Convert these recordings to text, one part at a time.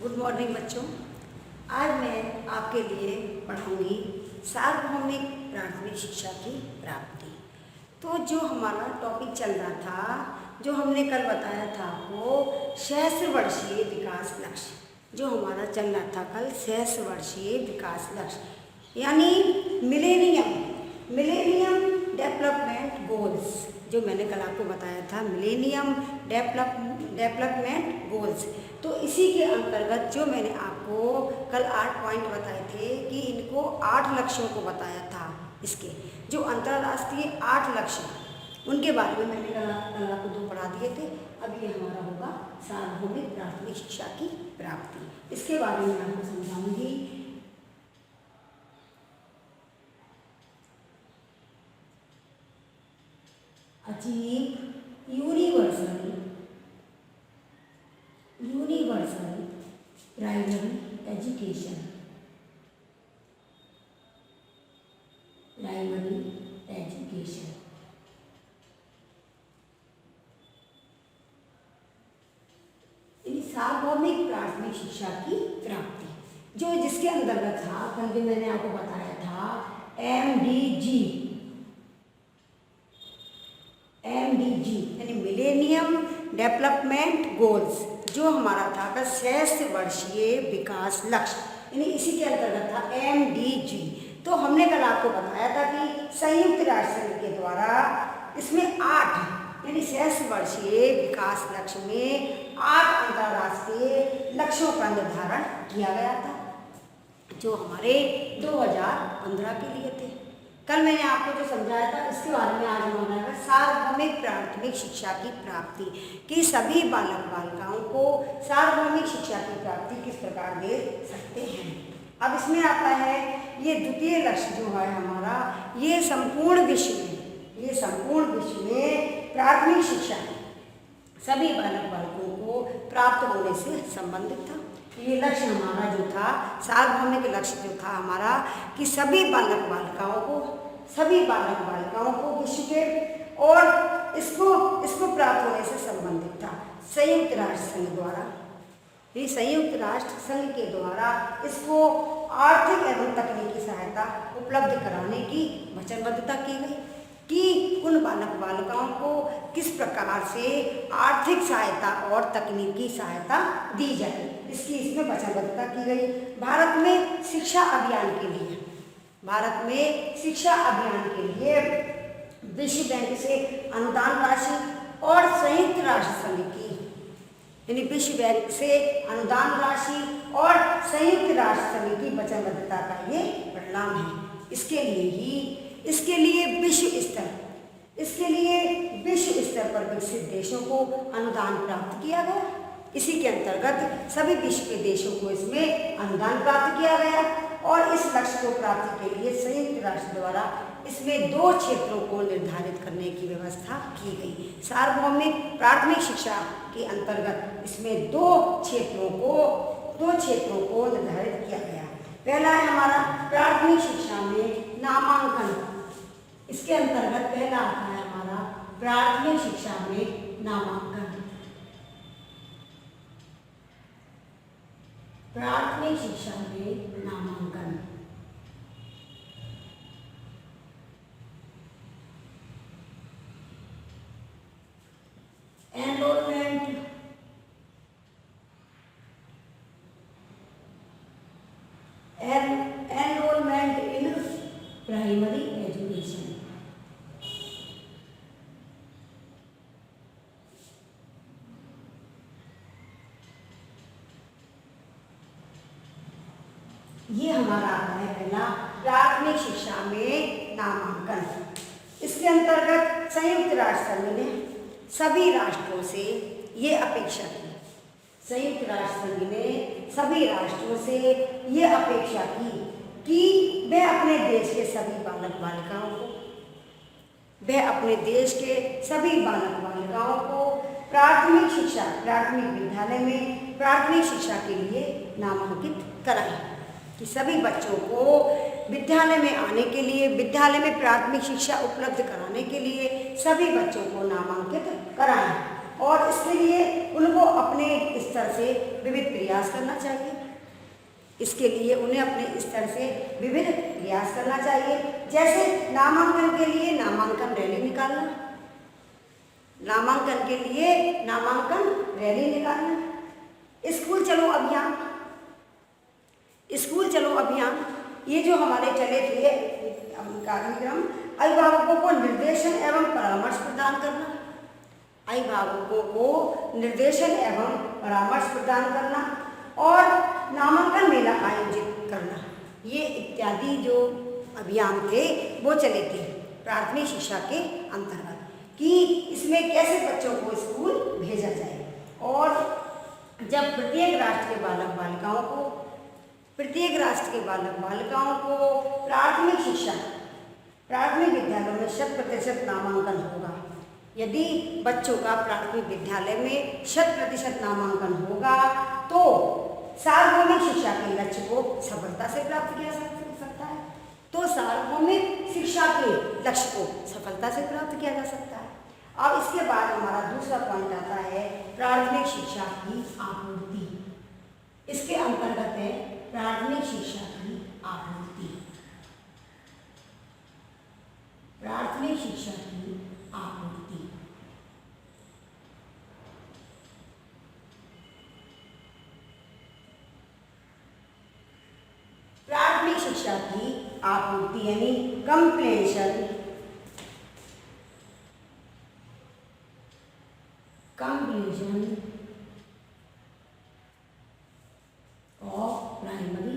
Good morning बच्चों। आज मैं आपके लिए पढ़ाऊंगी सार्वभौमिक प्राथमिक शिक्षा की प्राप्ति। तो जो हमारा टॉपिक चल रहा था, जो हमने कल बताया था, वो सहस्त्रवर्षीय विकास लक्ष्य जो हमारा चल रहा था कल, सहस्त्रवर्षीय विकास लक्ष्य यानी मिलेनियम डेवलपमेंट गोल्स, जो मैंने कल आपको बताया था, मिलेनियम डेवलपमेंट गोल्स। तो इसी के अंतर्गत जो मैंने आपको कल 8 पॉइंट बताए थे कि इनको 8 लक्ष्यों को बताया था, इसके जो अंतर्राष्ट्रीय 8 लक्ष्य, उनके बारे में मैंने कल आपको 2 पढ़ा दिए थे। अब ये हमारा होगा सार्वभौमिक प्राथमिक शिक्षा की प्राप्ति। इसके बारे में आपको समझाऊंगी। अचीव यूनिवर्सल प्राइमरी एजुकेशन, सार्वभौमिक प्राथमिक शिक्षा की प्राप्ति, जो जिसके अंतर्गत था कल जो मैंने आपको बताया था MDG यानी मिलेनियम डेवलपमेंट गोल्स, जो हमारा था का सहस्त्रवर्षीय विकास लक्ष्य, यानी इसी के अंतर्गत था MDG। तो हमने कल आपको बताया था कि संयुक्त राष्ट्र संघ के द्वारा इसमें 8 यानी सहस्त्रवर्षीय विकास लक्ष्य में 8 अंतर्राष्ट्रीय लक्ष्यों का निर्धारण किया गया था, जो हमारे 2015 के लिए थे। कल मैंने आपको जो समझाया था इसके बारे में आज हम बनाएगा सार्वभौमिक प्राथमिक शिक्षा की प्राप्ति, कि सभी बालक बालिकाओं को सार्वभौमिक शिक्षा की प्राप्ति किस प्रकार दे सकते हैं। अब इसमें आता है ये द्वितीय लक्ष्य जो है हमारा, ये संपूर्ण विश्व में प्राथमिक शिक्षा सभी बालक बालिकाओं को प्राप्त होने से संबंधित था। ये लक्ष्य हमारा जो था, सार्वभौमिक लक्ष्य जो था हमारा, कि सभी बालक बालिकाओं को विश्व के और इसको प्राप्त होने से संबंधित था। संयुक्त राष्ट्र संघ के द्वारा इसको आर्थिक एवं तकनीकी सहायता उपलब्ध कराने की वचनबद्धता की गई, कि उन बालक बालिकाओं को किस प्रकार से आर्थिक सहायता और तकनीकी सहायता दी जाए, इसकी इसमें वचनबद्धता की गई। भारत में शिक्षा अभियान के लिए विश्व बैंक से अनुदान राशि और संयुक्त राष्ट्र संघ की यानी विश्व बैंक से अनुदान राशि और संयुक्त राष्ट्र संघ की वचनबद्धता का ये परिणाम है। इसके लिए विश्व स्तर पर विकसित देशों को अनुदान प्राप्त किया गया। इसी के अंतर्गत सभी विश्व के देशों को इसमें अनुदान प्राप्त किया गया, और इस लक्ष्य को प्राप्ति के लिए संयुक्त राष्ट्र द्वारा इसमें 2 क्षेत्रों को निर्धारित करने की व्यवस्था की गई। सार्वभौमिक प्राथमिक शिक्षा के अंतर्गत इसमें 2 क्षेत्रों को निर्धारित किया गया। पहला है हमारा प्राथमिक शिक्षा में नामांकन। इसके अंतर्गत पहला आता है हमारा प्राथमिक शिक्षा में नामांकन। Enrolment in primary education. ये हमारा आता है पहला प्राथमिक शिक्षा में नामांकन। इसके अंतर्गत संयुक्त राष्ट्र संघ ने सभी राष्ट्रों से ये अपेक्षा की, कि वे अपने देश के सभी बालक बालिकाओं को प्राथमिक विद्यालय में प्राथमिक शिक्षा के लिए नामांकित कराएं, कि सभी बच्चों को विद्यालय में आने के लिए, विद्यालय में प्राथमिक शिक्षा उपलब्ध कराने के लिए सभी बच्चों को नामांकित कराएं। और इसके लिए उनको अपने स्तर से विविध प्रयास करना चाहिए। इसके लिए उन्हें अपने स्तर से विविध प्रयास करना चाहिए, जैसे नामांकन के लिए नामांकन रैली निकालना, नामांकन के लिए नामांकन रैली निकालना, स्कूल चलो अभियान, स्कूल चलो अभियान, ये जो हमारे चले थे कार्यक्रम, अभिभावकों को निर्देशन एवं परामर्श प्रदान करना, अभिभावकों को निर्देशन एवं परामर्श प्रदान करना और नामांकन मेला आयोजित करना, ये इत्यादि जो अभियान थे वो चले थे प्राथमिक शिक्षा के अंतर्गत, कि इसमें कैसे बच्चों को स्कूल भेजा जाए। और जब प्रत्येक राष्ट्र के बालक बालिकाओं को प्राथमिक शिक्षा, प्राथमिक विद्यालयों में 100% नामांकन होगा, यदि बच्चों का प्राथमिक विद्यालय में 100% नामांकन होगा तो सार्वभौमिक शिक्षा के लक्ष्य को सफलता से प्राप्त किया जा सकता है, तो सार्वभौमिक शिक्षा के लक्ष्य को सफलता से प्राप्त किया जा सकता है। अब इसके बाद हमारा दूसरा पॉइंट आता है प्राथमिक शिक्षा की आपूर्ति। इसके अंतर्गत है प्राथमिक शिक्षा की आपूर्ति, प्राथमिक शिक्षा की आपूर्ति। प्राथमिक शिक्षा की आपूर्ति यानी कंप्लीशन ऑफ प्राइमरी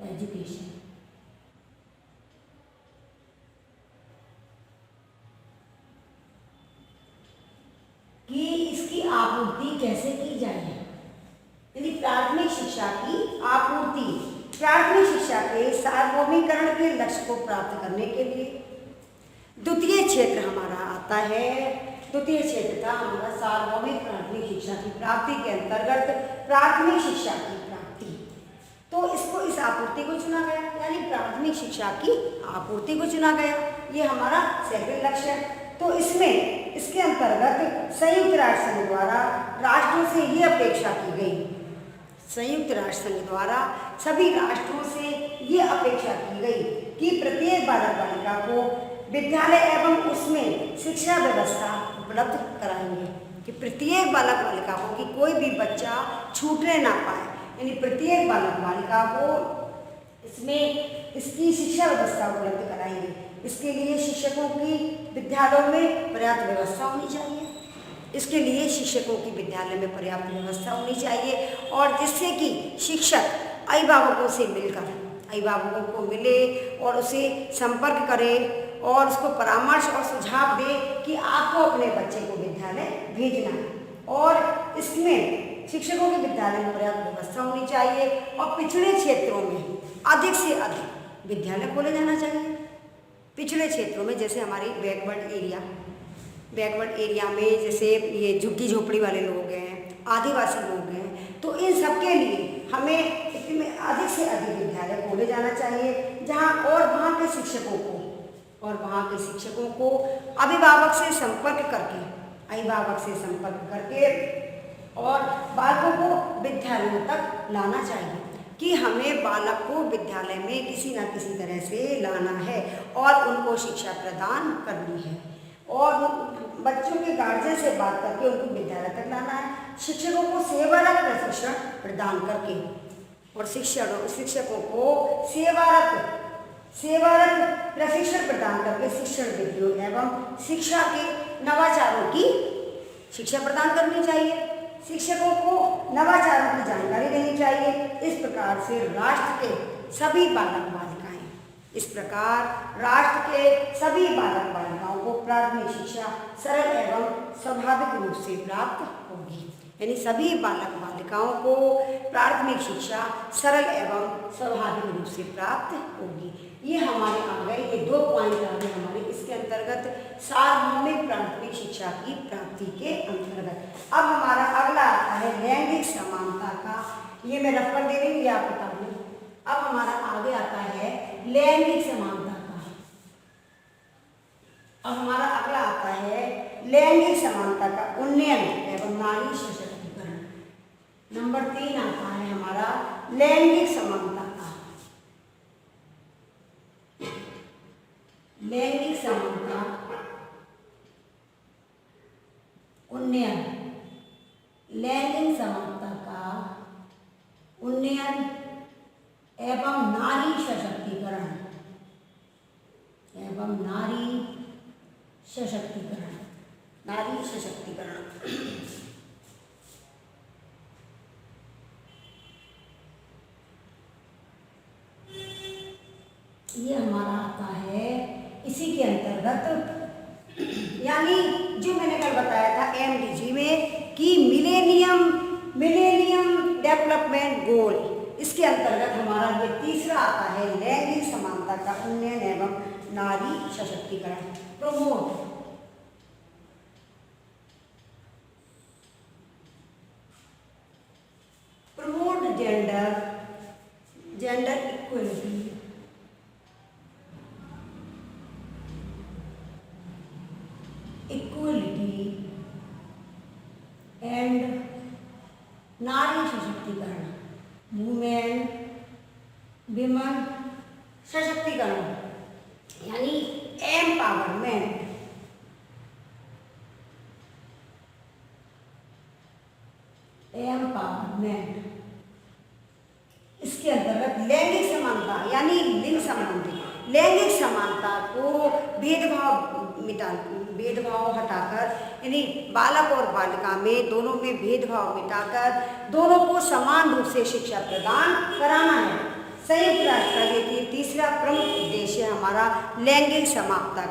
एजुकेशन। कि इसकी आपूर्ति कैसे की जाए, यदि प्राथमिक शिक्षा की आपूर्ति प्राथमिक शिक्षा के सार्वभौमिकरण के लक्ष्य को प्राप्त करने के लिए द्वितीय क्षेत्र हमारा आता है। द्वितीय क्षेत्र का हमारा सार्वभौमिक प्राथमिक शिक्षा की प्राप्ति के अंतर्गत प्राथमिक शिक्षा की प्राप्ति, तो इसको इस आपूर्ति को चुना गया, यानी प्राथमिक शिक्षा की आपूर्ति को चुना गया, ये हमारा सेकंड लक्ष्य है। तो इसमें इसके अंतर्गत संयुक्त राष्ट्र संघ द्वारा राष्ट्रों से ये अपेक्षा की गई, संयुक्त राष्ट्र संघ द्वारा सभी राष्ट्रों से ये अपेक्षा की गई कि प्रत्येक बालक बालिका को विद्यालय एवं उसमें शिक्षा व्यवस्था उपलब्ध कराएंगे, कि प्रत्येक बालक बालिका को कि कोई भी बच्चा छूटने ना पाए, यानी प्रत्येक बालक बालिका को इसमें इसकी शिक्षा व्यवस्था उपलब्ध कराएंगे। इसके लिए शिक्षकों की विद्यालयों में पर्याप्त व्यवस्था होनी चाहिए, इसके लिए शिक्षकों की विद्यालय में पर्याप्त व्यवस्था होनी चाहिए, और जिससे कि शिक्षक अभिभावकों से मिलकर अभिभावकों को मिले और उसे संपर्क करे और उसको परामर्श और सुझाव दे कि आपको अपने बच्चे को विद्यालय भेजना है, और इसमें शिक्षकों के विद्यालय में पर्याप्त व्यवस्था होनी चाहिए, और पिछड़े क्षेत्रों में अधिक से अधिक विद्यालय खोले जाना चाहिए। पिछड़े क्षेत्रों में जैसे हमारी बैकवर्ड एरिया में जैसे ये झुग्गी झोपड़ी वाले लोग हैं, आदिवासी लोग हैं, तो इन सब के लिए हमें इसमें अधिक से अधिक विद्यालय खोले जाना चाहिए, जहाँ और वहाँ के शिक्षकों को अभिभावक से संपर्क करके और बालकों को विद्यालयों तक लाना चाहिए, कि हमें बालक को विद्यालय में किसी न किसी तरह से लाना है और उनको शिक्षा प्रदान करनी है, और बच्चों के गार्जियन से बात करके उनको विद्यालय तक लाना है। शिक्षकों को सेवारत प्रशिक्षण प्रदान करके और शिक्षकों को सेवारत प्रशिक्षण प्रदान करके शिक्षण विधियों एवं शिक्षा के नवाचारों की शिक्षा प्रदान करनी चाहिए। शिक्षकों को नवाचारों की जानकारी देनी चाहिए। इस प्रकार से राष्ट्र के सभी बालक बालिकाओं को प्राथमिक शिक्षा सरल एवं स्वाभाविक रूप से प्राप्त होगी, यानी सभी बालक बालिकाओं को प्राथमिक शिक्षा सरल एवं स्वाभाविक रूप से प्राप्त होगी। ये हमारे आ गए, ये 2 पॉइंट आ गए हमारे इसके अंतर्गत सार्वभौमिक प्राथमिक शिक्षा की प्राप्ति के अंतर्गत। अब हमारा अगला आता है लैंगिक समानता का, ये मैं रफ कर दे रही हूँ, ये आप बता दें। अब हमारा आगे आता है लैंगिक समानता का। अब हमारा अगला आता है लैंगिक समानता का उन्नयन एवं नारी सशक्तिकरण। नंबर 3 आता है हमारा लैंगिक समानता का, लैंगिक समानता उन्नयन, लैंगिक समानता का उन्नयन एवं नारी सशक्तिकरण, एवं नारी सशक्तिकरण, नारी सशक्तिकरण। ये हमारा आता है इसी के अंतर्गत, यानी जो मैंने कल बताया था एमडीजी में कि मिलेनियम डेवलपमेंट गोल, इसके अंतर्गत हमारा ये तीसरा आता है लैंगिक समानता का उन्नयन एवं नारी सशक्तिकरण। प्रमोट जेंडर इक्वलिटी, एंड नारी सशक्तिकरण, विमेन सशक्तिकरण, यानी एम्पावरमेंट, इसके अंतर्गत लैंगिक समानता यानी लिंग समानता, लैंगिक समानता को भेदभाव हटाकर, यानी बालक और बालिका में दोनों में भेदभाव मिटाकर दोनों को समान रूप से शिक्षा प्रदान कराना है। संयुक्त राष्ट्र का ये तीसरा प्रमुख उद्देश्य है हमारा लैंगिक समानता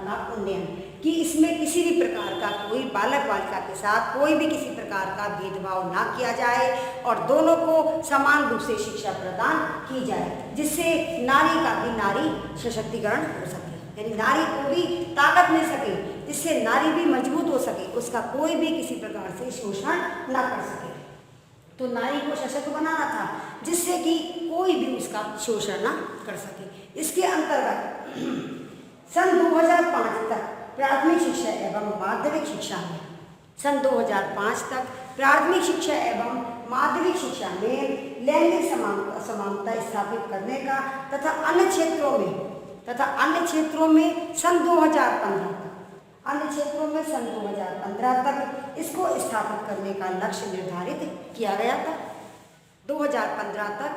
का उन्नयन, कि इसमें किसी भी प्रकार का कोई बालक बालिका के साथ कोई भी किसी प्रकार का भेदभाव ना किया जाए और दोनों को समान रूप से शिक्षा प्रदान की जाए, जिससे नारी का भी नारी सशक्तिकरण हो सके, यानी नारी को भी ताकत मिल सके, जिससे नारी भी मजबूत हो सके, उसका कोई भी किसी प्रकार से शोषण ना कर सके। तो नारी को सशक्त बनाना था जिससे कि कोई भी उसका शोषण ना कर सके। इसके अंतर्गत सन 2005 तक प्राथमिक शिक्षा एवं माध्यमिक शिक्षा में, सन 2005 तक प्राथमिक शिक्षा एवं माध्यमिक शिक्षा में लैंगिक समानता स्थापित करने का तथा अन्य क्षेत्रों में सन 2015 तक इसको स्थापित करने का लक्ष्य निर्धारित किया गया था। 2015 तक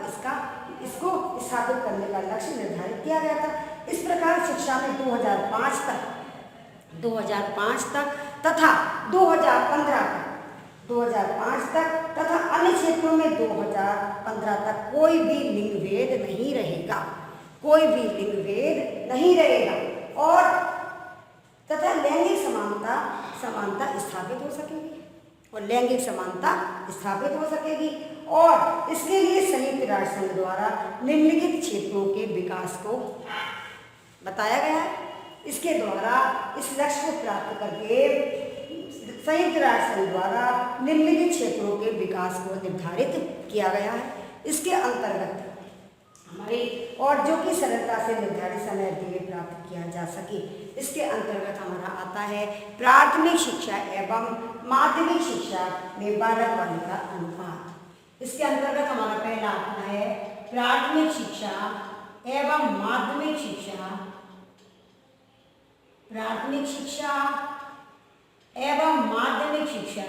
इसको स्थापित करने का लक्ष्य निर्धारित किया गया था। इस प्रकार शिक्षा में 2005 तक तथा 2005 तक तथा अन्य क्षेत्रों में 2015 तक कोई भी लिंग भेद नहीं रहेगा, और तथा लैंगिक समानता स्थापित हो सकेगी, और इसके लिए संयुक्त राष्ट्र संघ द्वारा निम्नलिखित क्षेत्रों के विकास को बताया गया है। इसके द्वारा इस लक्ष्य को प्राप्त करके संयुक्त राष्ट्र संघ द्वारा निम्नलिखित क्षेत्रों के विकास को निर्धारित किया गया है। इसके अंतर्गत हमारे और जो कि सरलता से निर्धारित समय अवधि में प्राप्त किया जा सके, इसके अंतर्गत हमारा आता है प्राथमिक शिक्षा एवं माध्यमिक शिक्षा में बालक बालिका अनुपात। इसके अंतर्गत हमारा पहला आता है प्राथमिक शिक्षा एवं माध्यमिक शिक्षा, प्राथमिक शिक्षा एवं माध्यमिक शिक्षा,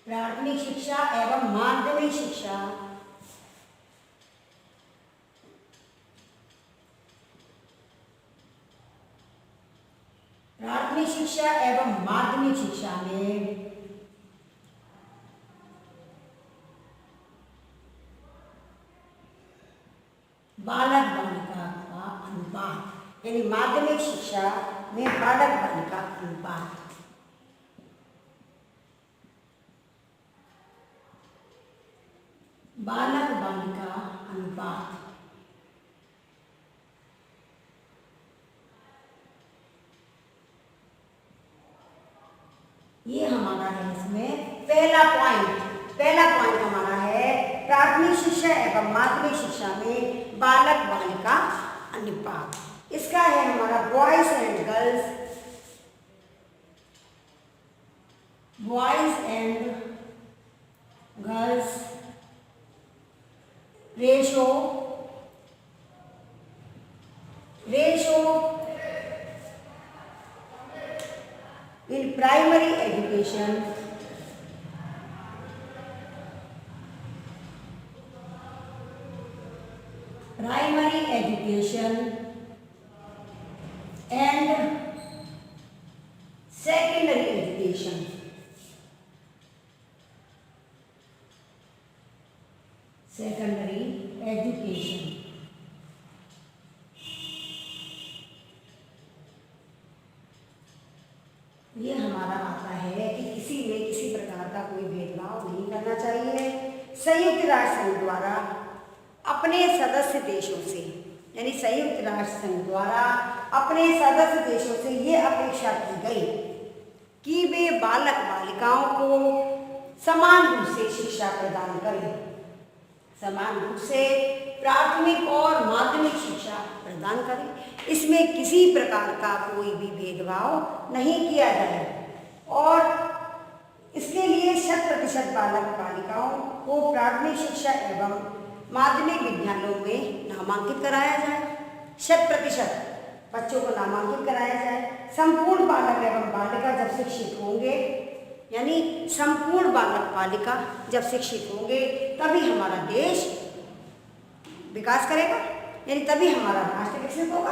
प्राथमिक शिक्षा एवं माध्यमिक शिक्षा, प्राथमिक शिक्षा एवं माध्यमिक शिक्षा में बालक बालिका का अनुपात, यानी माध्यमिक शिक्षा में बालक बालिका अनुपात, बालक बालिका अनुपात, ये हमारा है इसमें पहला पॉइंट हमारा है प्राथमिक शिक्षा एवं माध्यमिक शिक्षा में बालक बालिका अनुपात। इसका है हमारा boys and girls boys and girls ratio in primary education and secondary education. ये हमारा आता है कि किसी में किसी प्रकार का कोई भेदभाव नहीं करना चाहिए। संयुक्त राष्ट्र संघ द्वारा अपने सदस्य देशों से, यानी संयुक्त राष्ट्र संघ द्वारा अपने सदस्य देशों से ये अपेक्षा की गई कि वे बालक बालिकाओं को समान रूप से शिक्षा प्रदान करें, समान रूप से प्राथमिक और माध्यमिक शिक्षा प्रदान करें। इसमें किसी प्रकार का कोई भी भेदभाव नहीं किया जाए और इसके लिए 100% बालक बालिकाओं को प्राथमिक शिक्षा एवं माध्यमिक विद्यालयों में नामांकित कराया जाए। 100% बच्चों को नामांकित कराया जाए। संपूर्ण बालक एवं बालिका जब शिक्षित होंगे, यानी संपूर्ण बालक बालिका जब शिक्षित होंगे तभी हमारा देश विकास करेगा, यानी तभी हमारा राष्ट्र विकसित होगा।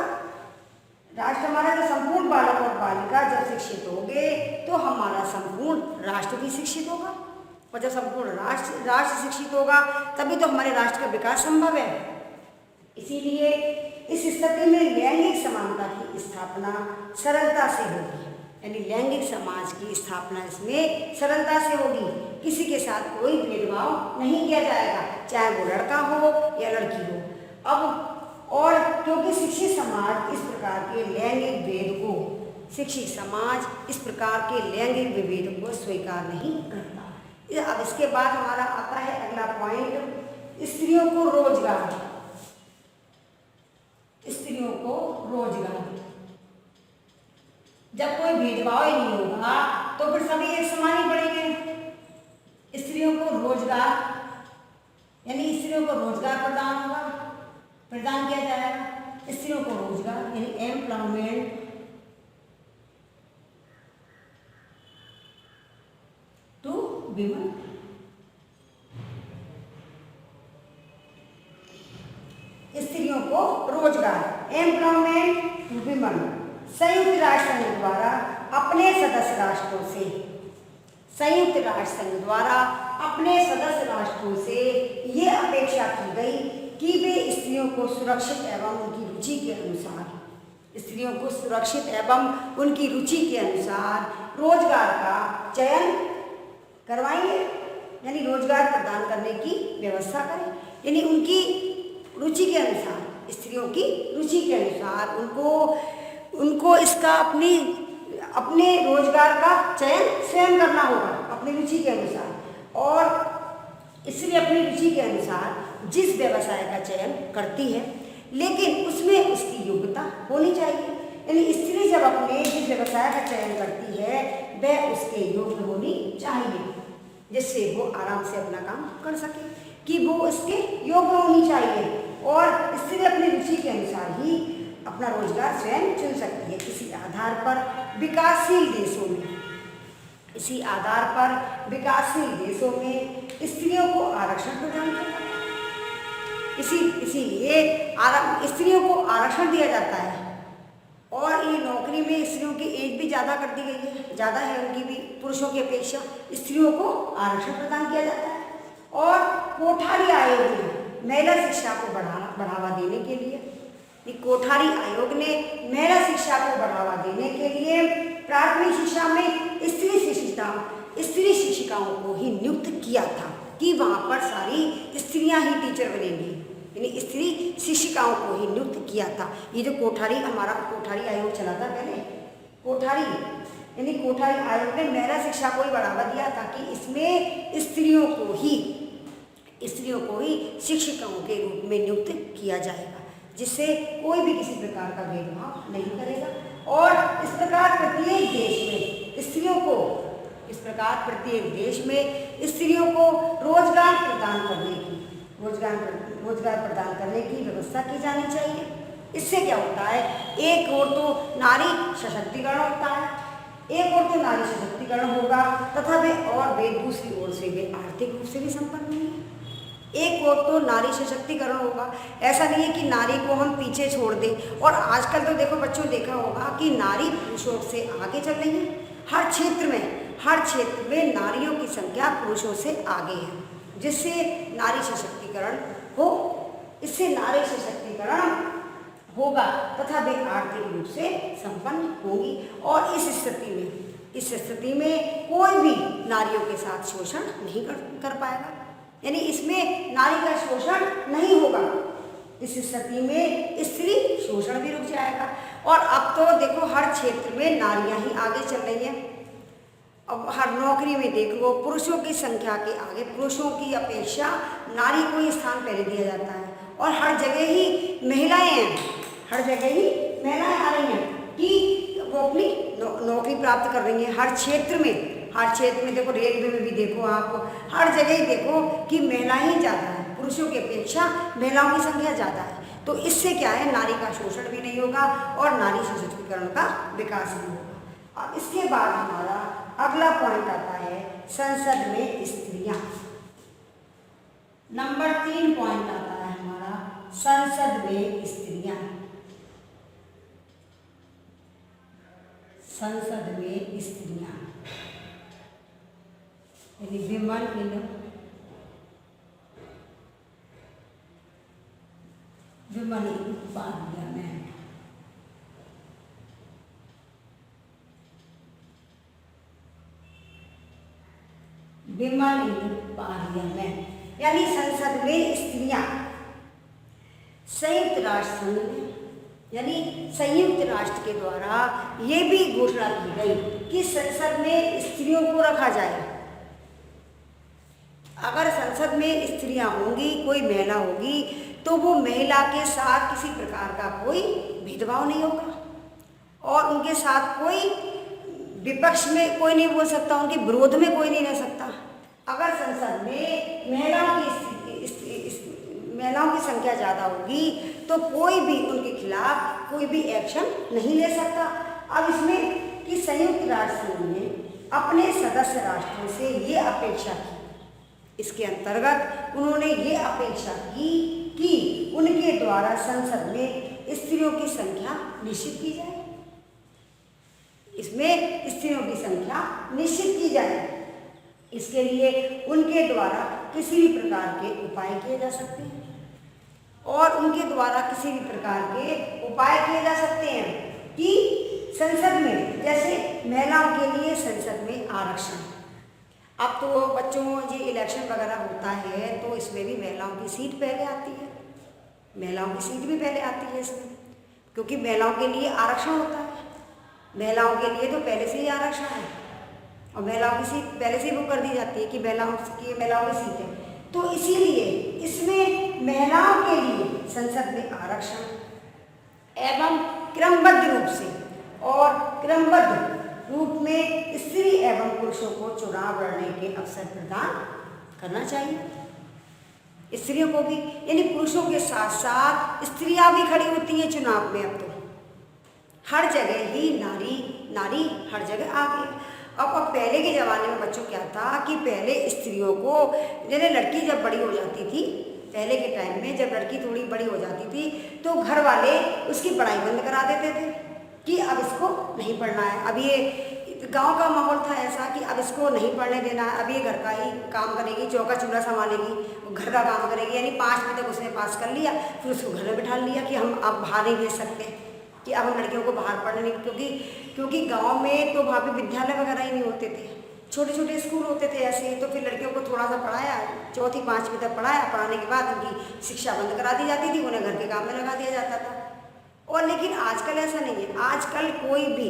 राष्ट्र हमारा जो संपूर्ण बालक और बालिका जब शिक्षित होंगे तो हमारा संपूर्ण राष्ट्र भी शिक्षित होगा, और जब संपूर्ण राष्ट्र शिक्षित होगा तभी तो हमारे राष्ट्र का विकास संभव है। इसीलिए इस स्थिति में लैंगिक समानता की स्थापना सरलता से होगी, यानी लैंगिक समाज की स्थापना इसमें सरलता से होगी। किसी के साथ कोई भेदभाव नहीं किया जाएगा, चाहे वो लड़का हो या लड़की हो। अब और क्योंकि शिक्षित समाज इस प्रकार के लैंगिक भेद को स्वीकार नहीं करता। अब इसके बाद हमारा आता है अगला पॉइंट, स्त्रियों को रोजगार। स्त्रियों को रोजगार, जब कोई भेदभाव ही नहीं होगा तो फिर सभी एक समान ही पड़ेंगे। स्त्रियों को रोजगार, यानी स्त्रियों को रोजगार प्रदान किया जाएगा। स्त्रियों को रोजगार यानी एम्प्लॉयमेंट टू विमेन। स्त्रियों को रोजगार एम्प्लॉयमेंट टू विमेन संयुक्त राष्ट्र संघ द्वारा अपने सदस्य राष्ट्रों से ये अपेक्षा की गई कि वे स्त्रियों को सुरक्षित एवं उनकी रुचि के अनुसार रोजगार का चयन करवाएंगे, यानी रोजगार प्रदान करने की व्यवस्था करें। यानी उनकी रुचि के अनुसार, स्त्रियों की रुचि के अनुसार उनको इसका अपने रोजगार का चयन स्वयं करना होगा अपनी रुचि के अनुसार, और इसलिए अपनी रुचि के अनुसार जिस व्यवसाय का चयन करती है, लेकिन उसमें उसकी योग्यता होनी चाहिए। यानी स्त्री जब अपने जिस व्यवसाय का चयन करती है वह उसके योग्य होनी चाहिए, जिससे वो आराम से अपना काम कर सके, कि वो उसके योग्य होनी चाहिए। और स्त्री अपनी रुचि के अनुसार ही अपना रोजगार स्वयं चुन सकती है। इसी आधार पर विकासशील देशों में स्त्रियों को आरक्षण प्रदान किया जाता है। इसीलिए स्त्रियों को आरक्षण दिया जाता है, और ये नौकरी में स्त्रियों की एज भी ज़्यादा कर दी गई है, ज़्यादा है उनकी भी पुरुषों की अपेक्षा। स्त्रियों को आरक्षण प्रदान किया जाता है। और कोठारी आयोग ने महिला शिक्षा को बढ़ावा देने के लिए, कोठारी आयोग ने महिला शिक्षा को बढ़ावा देने के लिए प्राथमिक शिक्षा में स्त्री शिक्षिकाओं को ही नियुक्त किया था कि वहाँ पर सारी स्त्रियाँ ही टीचर बनेंगी, यानी स्त्री शिक्षिकाओं को ही नियुक्त किया था। ये जो हमारा कोठारी आयोग चला था पहले, कोठारी आयोग ने महिला शिक्षा को ही बढ़ावा दिया था कि इसमें स्त्रियों को ही शिक्षिकाओं के रूप में नियुक्त किया जाएगा, जिससे कोई भी किसी प्रकार का भेदभाव नहीं करेगा। और इस प्रकार प्रत्येक देश में स्त्रियों को इस प्रकार प्रत्येक देश में स्त्रियों को रोजगार प्रदान करने की व्यवस्था की जानी चाहिए। इससे क्या होता है, एक ओर तो नारी सशक्तिकरण होता है, एक ओर तो नारी सशक्तिकरण होगा तथा वे दूसरी ओर से वे आर्थिक रूप से भी संपन्न होंगे। एक ओर तो नारी सशक्तिकरण होगा, ऐसा नहीं है कि नारी को हम पीछे छोड़ दें। और आजकल तो देखो बच्चों, देखा होगा कि नारी पुरुषों से आगे चल रही है। हर क्षेत्र में नारियों की संख्या पुरुषों से आगे है, जिससे नारी सशक्तिकरण हो, इससे नारी सशक्तिकरण होगा तथा वे आर्थिक रूप से संपन्न होंगी। और इस स्थिति में कोई भी नारियों के साथ शोषण नहीं कर पाएगा, यानी इसमें नारी का शोषण नहीं होगा। इस स्थिति में स्त्री शोषण भी रुक जाएगा। और अब तो देखो हर क्षेत्र में नारियां ही आगे चल रही हैं। अब हर नौकरी में देख लो, पुरुषों की संख्या के आगे पुरुषों की अपेक्षा नारी को ही स्थान पहले दिया जाता है। और हर जगह ही महिलाएं हैं, हर जगह ही महिलाएं आ रही हैं कि वो अपनी नौकरी प्राप्त कर रही हैं। हर क्षेत्र में देखो, रेलवे में भी देखो, आप हर जगह ही देखो कि महिलाएं ही ज़्यादा है, पुरुषों की अपेक्षा महिलाओं की संख्या ज़्यादा है। तो इससे क्या है, नारी का शोषण भी नहीं होगा और नारी सशक्तिकरण का विकास भी होगा। अब इसके बाद हमारा अगला पॉइंट आता है संसद में स्त्रियां। नंबर 3 पॉइंट आता है हमारा संसद में स्त्रियां। संसद में स्त्रियां यानी women in parliament. Women in parliament यानी संसद में स्त्रियां। संयुक्त राष्ट्र संघ में यानी संयुक्त राष्ट्र के द्वारा ये भी घोषणा की गई कि संसद में स्त्रियों को रखा जाए। अगर संसद में स्त्रियां होंगी, कोई महिला होगी, तो वो महिला के साथ किसी प्रकार का कोई भेदभाव नहीं होगा और उनके साथ कोई विपक्ष में कोई नहीं बोल सकता, उनके विरोध में कोई नहीं रह सकता। अगर संसद में महिलाओं की संख्या ज़्यादा होगी तो कोई भी उनके खिलाफ कोई भी एक्शन नहीं ले सकता। अब इसमें कि संयुक्त राष्ट्र संघ ने अपने सदस्य राष्ट्रों से ये अपेक्षा की, इसके अंतर्गत उन्होंने ये अपेक्षा की कि उनके द्वारा संसद में स्त्रियों की संख्या निश्चित की जाए। इसमें स्त्रियों की संख्या निश्चित की जाए। इसके लिए उनके द्वारा किसी भी प्रकार के उपाय किए जा सकते हैं और उनके द्वारा किसी भी प्रकार के उपाय किए जा सकते हैं कि संसद में, जैसे महिलाओं के लिए संसद में आरक्षण। अब तो बच्चों ये इलेक्शन वगैरह होता है तो इसमें भी महिलाओं की सीट पहले आती है, महिलाओं की सीट भी पहले आती है इसमें, क्योंकि महिलाओं के लिए आरक्षण होता है। महिलाओं के लिए तो पहले से ही आरक्षण है और महिलाओं की सीट पहले से ही बुक कर दी जाती है कि महिलाओं की सीट है। तो इसीलिए इसमें महिलाओं के लिए संसद में आरक्षण एवं क्रमबद्ध रूप में स्त्री एवं पुरुषों को चुनाव लड़ने के अवसर प्रदान करना चाहिए। स्त्रियों को भी, यानी पुरुषों के साथ साथ स्त्रियां भी खड़ी होती हैं चुनाव में। अब तो हर जगह ही नारी हर जगह आगे। अब पहले के ज़माने में बच्चों क्या था कि पहले स्त्रियों को, जैसे लड़की जब बड़ी हो जाती थी, पहले के टाइम में जब लड़की थोड़ी बड़ी हो जाती थी तो घर वाले उसकी पढ़ाई बंद करा देते थे कि अब इसको नहीं पढ़ना है। अब ये गांव का माहौल था ऐसा कि अब इसको नहीं पढ़ने देना है, अब ये घर का ही काम करेगी, चौका चूल्हा संभालेगी, घर का काम करेगी। यानी 5वीं तक उसने पास कर लिया, फिर उसको घर में बिठा लिया कि हम अब बाहर नहीं भेज सकते, कि अब हम लड़कियों को बाहर पढ़ने नहीं, क्योंकि गांव में तो वहाँ पे विद्यालय वगैरह ही नहीं होते थे, छोटे छोटे स्कूल होते थे ऐसे। तो फिर लड़कियों को थोड़ा सा पढ़ाया, 4वीं 5वीं तक पढ़ाया, पढ़ाने के बाद उनकी शिक्षा बंद करा दी जाती थी, उन्हें घर के काम में लगा दिया जाता था। और लेकिन आजकल ऐसा नहीं है। आजकल कोई भी,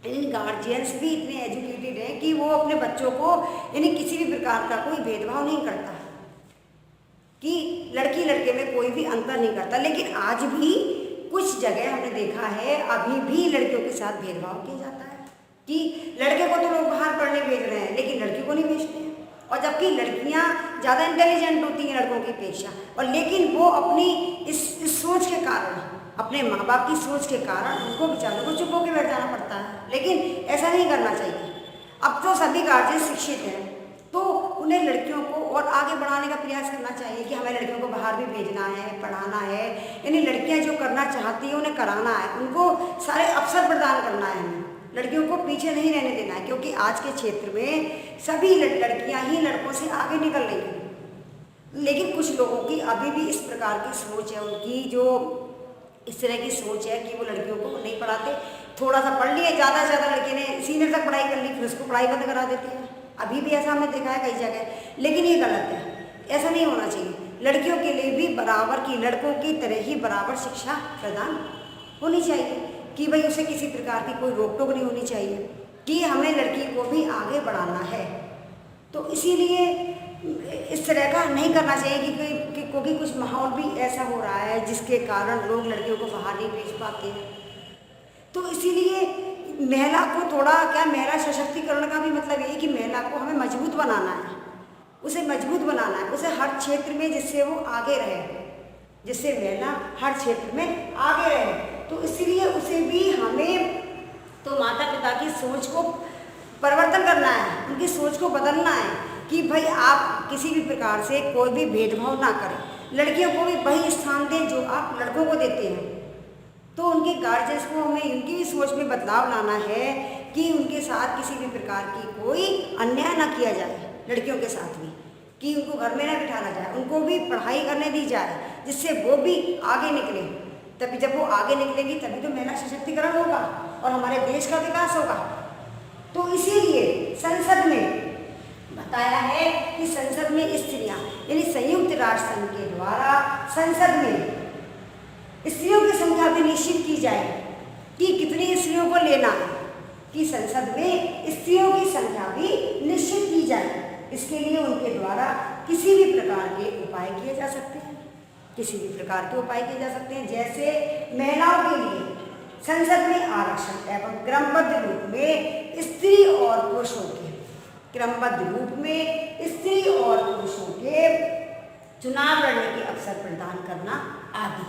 यानी गार्जियंस भी इतने एजुकेटेड हैं कि वो अपने बच्चों को, यानी किसी भी प्रकार का कोई भेदभाव नहीं करता कि लड़की लड़के में कोई भी अंतर नहीं करता। लेकिन आज भी कुछ जगह हमने देखा है अभी भी लड़कियों के साथ भेदभाव किया जाता है कि लड़के को तो लोग बाहर पढ़ने भेज रहे हैं लेकिन लड़की को नहीं भेजते हैं, और जबकि लड़कियां ज़्यादा इंटेलिजेंट होती हैं लड़कों की अपेक्षा, और लेकिन वो अपनी इस सोच के कारण, अपने माँ बाप की सोच के कारण उनको बेचारों को चुप होकर बैठ जाना पड़ता है। लेकिन ऐसा नहीं करना चाहिए। अब तो सभी गार्जियन शिक्षित हैं, तो उन्हें लड़कियों को और आगे बढ़ाने का प्रयास करना चाहिए कि हमें लड़कियों को बाहर भी भेजना है, पढ़ाना है, यानी लड़कियां जो करना चाहती हैं उन्हें कराना है, उनको सारे अवसर प्रदान करना है, हमें लड़कियों को पीछे नहीं रहने देना है, क्योंकि आज के क्षेत्र में सभी लड़कियां ही लड़कों से आगे निकल रही हैं। लेकिन कुछ लोगों की अभी भी इस प्रकार की सोच है, उनकी जो इस तरह की सोच है कि वो लड़कियों को नहीं पढ़ाते, थोड़ा सा पढ़ लिए, ज़्यादा से ज़्यादा लड़के ने सीनियर तक पढ़ाई कर ली, फिर उसको पढ़ाई बंद करा देती है। अभी भी ऐसा हमने देखा है कई जगह, लेकिन ये गलत है, ऐसा नहीं होना चाहिए। लड़कियों के लिए भी बराबर की, लड़कों की तरह ही बराबर शिक्षा प्रदान होनी चाहिए, कि भाई उसे किसी प्रकार की कोई रोक टोक नहीं होनी चाहिए, कि हमें लड़की को भी आगे बढ़ाना है। तो इसीलिए इस तरह का नहीं करना चाहिए क्योंकि कुछ माहौल भी ऐसा हो रहा है जिसके कारण लोग लड़कियों को बाहर नहीं भेज पाते हैं। तो इसीलिए महिला को थोड़ा क्या, महिला सशक्तिकरण का भी मतलब ये कि महिला को हमें मजबूत बनाना है, उसे मजबूत बनाना है, उसे हर क्षेत्र में, जिससे वो आगे रहे, जिससे महिला हर क्षेत्र में आगे रहे। तो इसीलिए उसे भी हमें तो माता पिता की सोच को परिवर्तन करना है, उनकी सोच को बदलना है कि भाई आप किसी भी प्रकार से कोई भी भेदभाव ना करें, लड़कियों को भी वही स्थान दें जो आप लड़कों को देते हैं। तो उनके गार्जियंस को हमें उनकी भी सोच में बदलाव लाना है कि उनके साथ किसी भी प्रकार की कोई अन्याय ना किया जाए, लड़कियों के साथ भी, कि उनको घर में ना बिठाना जाए, उनको भी पढ़ाई करने दी जाए, जिससे वो भी आगे निकले। तभी जब वो आगे निकलेगी तभी तो महिला सशक्तिकरण होगा और हमारे देश का विकास होगा। तो इसीलिए संसद में बताया है कि संसद में स्त्रियां, यानी संयुक्त राष्ट्र संघ के द्वारा संसद में स्त्रियों की संख्या भी निश्चित की जाए कि कितनी स्त्रियों को लेना है, कि संसद में स्त्रियों की संख्या भी निश्चित की जाए। इसके लिए उनके द्वारा किसी भी प्रकार के उपाय किए जा सकते हैं, किसी भी प्रकार के उपाय किए जा सकते हैं। जैसे महिलाओं के लिए संसद में आरक्षण एवं क्रमबद्ध रूप में स्त्री और पुरुषों के, क्रमबद्ध रूप में स्त्री और पुरुषों के चुनाव लड़ने के अवसर प्रदान करना आदि।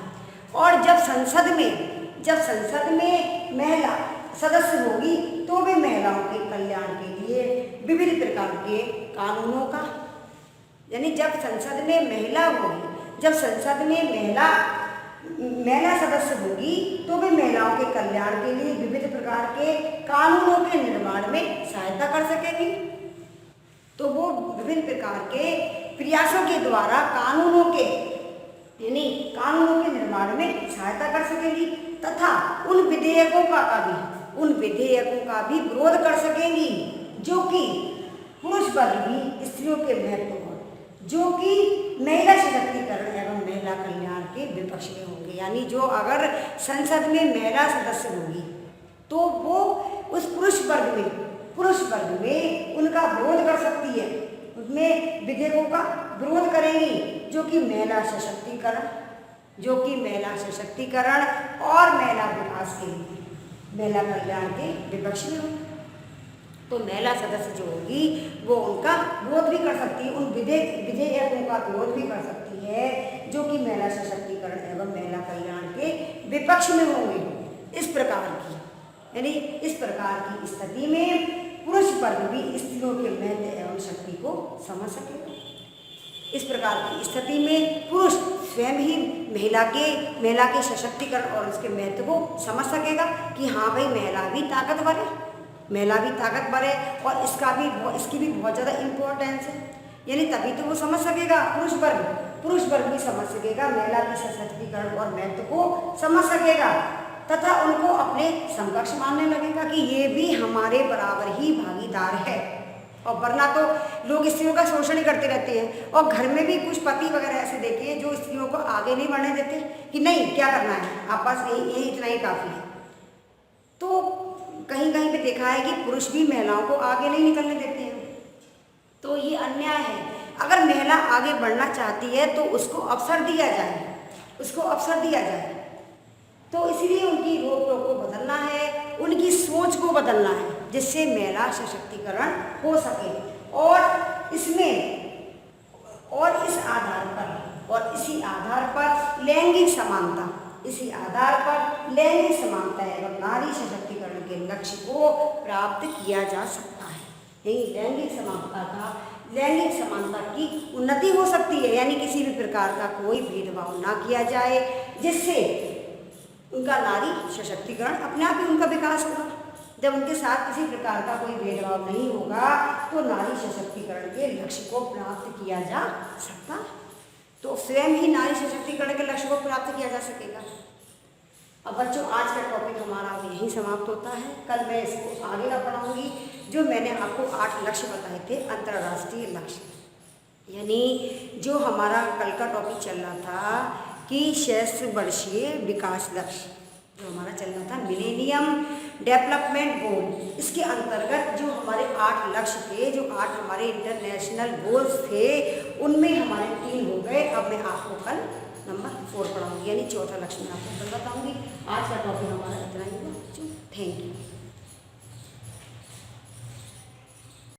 और जब संसद में महिला सदस्य होगी तो वे महिलाओं के कल्याण के लिए विभिन्न प्रकार के कानूनों का, यानी जब संसद में महिला होगी, जब संसद में महिला सदस्य होगी तो वे महिलाओं के कल्याण के लिए विभिन्न प्रकार के कानूनों के निर्माण में सहायता कर सकेंगी। तो वो विभिन्न प्रकार के प्रयासों के द्वारा कानूनों के निर्माण में सहायता कर सकेंगी तथा उन विधेयकों का भी विरोध कर सकेंगी जो कि पुरुष वर्ग भी स्त्रियों के महत्व को, जो कि महिला सशक्तिकरण एवं महिला कल्याण के विपक्ष में होंगे। यानी जो अगर संसद में महिला सदस्य होगी तो वो उस पुरुष वर्ग में उनका विरोध कर सकती है, उसमें विधेयकों का विरोध करेंगी जो कि महिला सशक्तिकरण और महिला विकास के लिए, महिला कल्याण के विपक्ष में होगी। तो महिला सदस्य जो होगी वो उनका विरोध भी कर सकती है, उन विधेयकों का विरोध भी कर सकती है जो कि महिला सशक्तिकरण एवं महिला कल्याण के विपक्ष में होंगे। इस प्रकार की स्थिति में पुरुष वर्ग भी स्त्रियों के महत्व एवं शक्ति को समझ सकेगा। इस प्रकार की स्थिति में पुरुष स्वयं ही महिला के सशक्तिकरण और उसके महत्व को समझ सकेगा कि हाँ भाई महिला भी ताकतवर है और इसकी भी बहुत ज़्यादा इम्पोर्टेंस है। यानी तभी तो वो समझ सकेगा, पुरुष वर्ग भी समझ सकेगा, महिला के सशक्तिकरण और महत्व को समझ सकेगा तथा उनको अपने समकक्ष मानने लगेगा कि ये भी हमारे बराबर ही भागीदार है। और वरना तो लोग स्त्रियों का शोषण ही करते रहते हैं, और घर में भी कुछ पति वगैरह ऐसे देखे हैं जो स्त्रियों को आगे नहीं बढ़ने देते कि नहीं क्या करना है, आप बस यही इतना ही काफ़ी है। तो कहीं कहीं पे देखा है कि पुरुष भी महिलाओं को आगे नहीं निकलने देते हैं, तो ये अन्याय है। अगर महिला आगे बढ़ना चाहती है तो उसको अवसर दिया जाए, तो इसीलिए उनकी रोक टोक को बदलना है, उनकी सोच को बदलना है। जिससे महिला सशक्तिकरण हो सके। और इसमें और इस आधार पर और इसी आधार पर लैंगिक समानता, इसी आधार पर लैंगिक समानता एवं नारी सशक्तिकरण के लक्ष्य को प्राप्त किया जा सकता है। यही लैंगिक समानता की उन्नति हो सकती है, यानी किसी भी प्रकार का कोई भेदभाव ना किया जाए, जिससे उनका नारी सशक्तिकरण अपने आप ही उनका विकास होगा। जब उनके साथ किसी प्रकार का कोई भेदभाव नहीं होगा तो नारी सशक्तिकरण के लक्ष्य को प्राप्त किया जा सकता है। तो स्वयं ही नारी सशक्तिकरण के लक्ष्य को प्राप्त किया जा सकेगा। अब बच्चों, आज का टॉपिक हमारा यहीं समाप्त होता है। कल मैं इसको आगे का पढ़ाऊंगी। जो मैंने आपको 8 लक्ष्य बताए थे, अंतर्राष्ट्रीय लक्ष्य, यानी जो हमारा कल का टॉपिक चल रहा था कि 66 वर्षीय विकास लक्ष्य, जो हमारा चल रहा था मिलेनियम डेवलपमेंट गोल, इसके अंतर्गत जो हमारे 8 लक्ष्य थे, जो 8 हमारे इंटरनेशनल गोल्स थे, उनमें हमारे 3 हो गए। अब मैं आपको कल नंबर 4 पढ़ाऊंगी, यानी चौथा लक्ष्य मैं आपको बताऊंगी। आज का टॉपिक हमारा